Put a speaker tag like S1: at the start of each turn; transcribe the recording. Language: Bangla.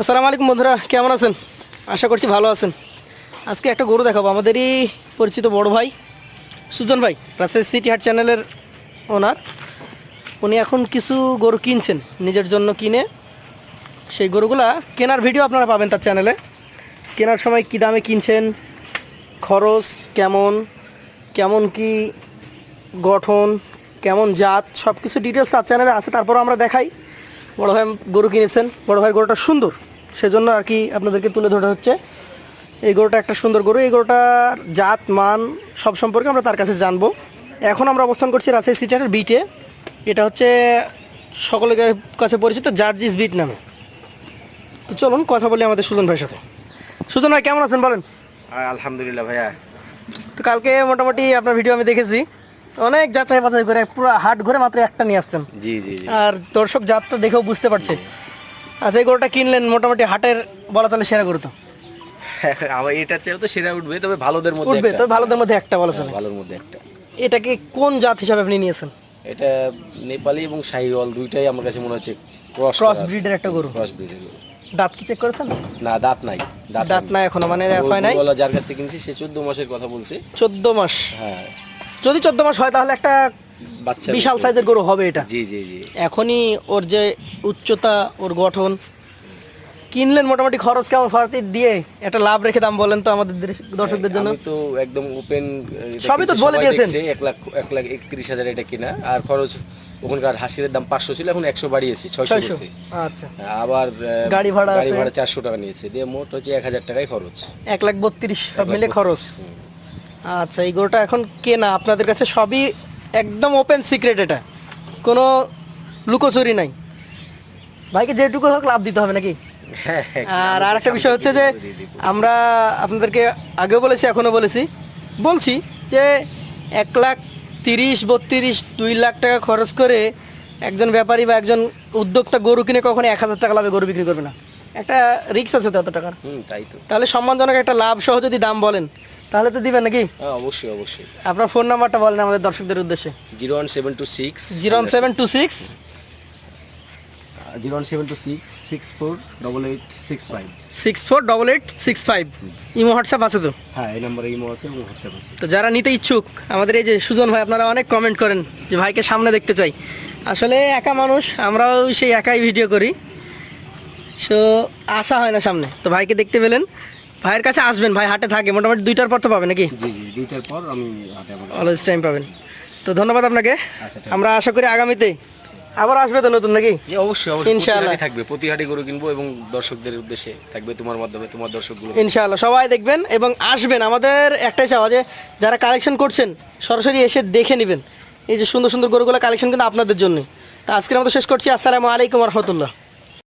S1: আসসালামু আলাইকুম বন্ধুরা, কেমন আছেন? আশা করছি ভালো আছেন। আজকে একটা গরু দেখাবো, আমাদেরই পরিচিত বড় ভাই সুজন ভাই, রাজশাহী সিটি হাট চ্যানেলের ওনার। উনি এখন কিছু গরু কিনছেন নিজের জন্য, কিনে সেই গরুগুলা কেনার ভিডিও আপনারা পাবেন তার চ্যানেলে। কেনার সময় কী দামে কিনছেন, খরচ কেমন, কেমন কি গঠন, কেমন জাত, সব কিছু ডিটেলস তার চ্যানেলে আছে। তারপর আমরা দেখাই বড় ভাই গরু কিনেছেন, বড় ভাই গরুটা সুন্দর, সেজন্য আর কি আপনাদেরকে তুলে ধরা হচ্ছে। এই গরুটা একটা সুন্দর গরু, এই গরুটার জাত মান সব সম্পর্কে আমরা তার কাছে জানবো। এখন আমরা অবস্থান করছি রাজশাহী সিটি হাটের বিটে। এটা হচ্ছে সকলের কাছে পরিচিত জার্জিস বিট নামে। তো চলুন কথা বলি আমাদের সুজন ভাইয়ের সাথে। সুজন ভাই কেমন আছেন বলেন?
S2: আলহামদুলিল্লাহ ভাইয়া।
S1: তো কালকে মোটামুটি আপনার ভিডিও আমি দেখেছি, অনেক যাচাই বাছাই করে পুরো হাট ঘুরে মাত্র একটা নিয়ে আসছেন।
S2: জি জি জি।
S1: আর দর্শক জাতটা দেখেও বুঝতে পারছে। আচ্ছা, এই গরুটা কিনলেন মোটামুটি হাটের বলা চলে সেরা গরু তো?
S2: আমার এটা চেয়েও তো সেরা উঠবে, তবে ভালোদের মধ্যে
S1: উঠবে,
S2: একটা।
S1: তবে ভালোদের মধ্যে একটা বলা চলে।
S2: ভালোর মধ্যে একটা।
S1: এটাকে কোন জাত হিসাবে আপনি নিয়েছেন?
S2: এটা নেপালি এবং শাহিওয়াল দুইটাই আমার কাছে মনে হচ্ছে
S1: ক্রস ব্রিডের একটা গরু।
S2: ক্রস ব্রিডের গরু।
S1: দাঁত কি চেক করেছেন?
S2: না, দাঁত নাই।
S1: দাঁত নাই এখনো, মানে দাঁত হয় নাই।
S2: গরুওয়ালা যার কাছ থেকে কিনছি সে 14 মাসের কথা বলছে।
S1: 14 মাস?
S2: হ্যাঁ।
S1: যদি 14 মাস হয় তাহলে একটা
S2: বাচ্চা
S1: বিশাল সাইজের গরু হবে এটা।
S2: জি জি জি।
S1: এখনই ওর যে উচ্চতা, ওর গঠন, কিনলেন মোটামুটি খরচ কেমন ফারতি দিয়ে একটা লাভ রেখে দাম বলেন তো আমাদের দর্শকদের জন্য।
S2: আমি তো একদম ওপেন
S1: সবই তো বলে দিয়েছেন।
S2: 1,31,000 এটা কিনা, আর খরচ ওখানকার হাসিরের দাম 500 ছিল, এখন 100 বাড়িয়েছি, 600 করেছি।
S1: আচ্ছা,
S2: আবার
S1: গাড়ি ভাড়া
S2: 400 টাকা নিয়েছে, দিয়ে মোট হচ্ছে 1000 টাকায় খরচ।
S1: 1,32,000 সব মিলে খরচ। আচ্ছা, এই গরুটা এখন কেনা আপনাদের কাছে সবই একদম ওপেন সিক্রেট, এটা কোনো লুকোচুরি নাই। ভাইকে যেটুকু হোক লাভ দিতে হবে নাকি? আর আরেকটা বিষয় হচ্ছে যে আমরা আপনাদেরকে আগেও বলেছি, এখনও বলছি যে 1,30,000, 32,000, 2 লাখ টাকা খরচ করে একজন ব্যাপারী বা একজন উদ্যোক্তা গরু কিনে কখনো 1,000 টাকা লাভে গরু বিক্রি করবে না। একটা রিস্ক আছে তো এত টাকার।
S2: তাই তো।
S1: তাহলে সম্মানজনক একটা লাভ সহ যদি দাম বলেন তাহলে তো দিবেন নাকি?
S2: অবশ্যই অবশ্যই।
S1: আপনার ফোন নাম্বারটা বলেন আমাদের দর্শকদের উদ্দেশ্যে।
S2: 01726
S1: 01726
S2: 648865
S1: 648865। ইমো হোয়াটসঅ্যাপ আছে তো?
S2: হ্যাঁ, এই নম্বরে ইমো আছে এবং হোয়াটসঅ্যাপ আছে।
S1: তো যারা নিতে ইচ্ছুক, আমাদের এই যে সুজন ভাই, আপনারা অনেক কমেন্ট করেন যে ভাইকে সামনে দেখতে চাই। আসলে একা মানুষ, আমরাও সেই একাই ভিডিও করি, সো আসা হয় না সামনে। তো ভাইকে দেখতে পেলেন, ভাইয়ের কাছে আসবেন। ভাই হাটে থাকে মোটামুটি 2টার পর তো পাবেন নাকি?
S2: জি জি, 2টার পর আমি হাটে আবার
S1: অলওয়েজ টাইম পাবেন। তো ধন্যবাদ আপনাকে।
S2: আচ্ছা,
S1: আমরা আশা করি আগামীতে আবার আসবে তো নতুন নাকি?
S2: জি অবশ্যই অবশ্যই,
S1: ইনশাআল্লাহ
S2: থাকবে। প্রতি হাটে গরু কিনবো এবং দর্শকদের উদ্দেশ্যে থাকবে, তোমার মাধ্যমে তোমার দর্শকগুলো।
S1: ইনশাআল্লাহ সবাই দেখবেন এবং আসবেন। আমাদের একটাই চাওয়া যে যারা কালেকশন করছেন সরাসরি এসে দেখে নেবেন। এই যে সুন্দর সুন্দর গরুগুলো কালেকশন কিন্তু আপনাদের জন্য। তা আজকের মতো শেষ করছি। আসসালামু আলাইকুম রহমতুল্লাহ।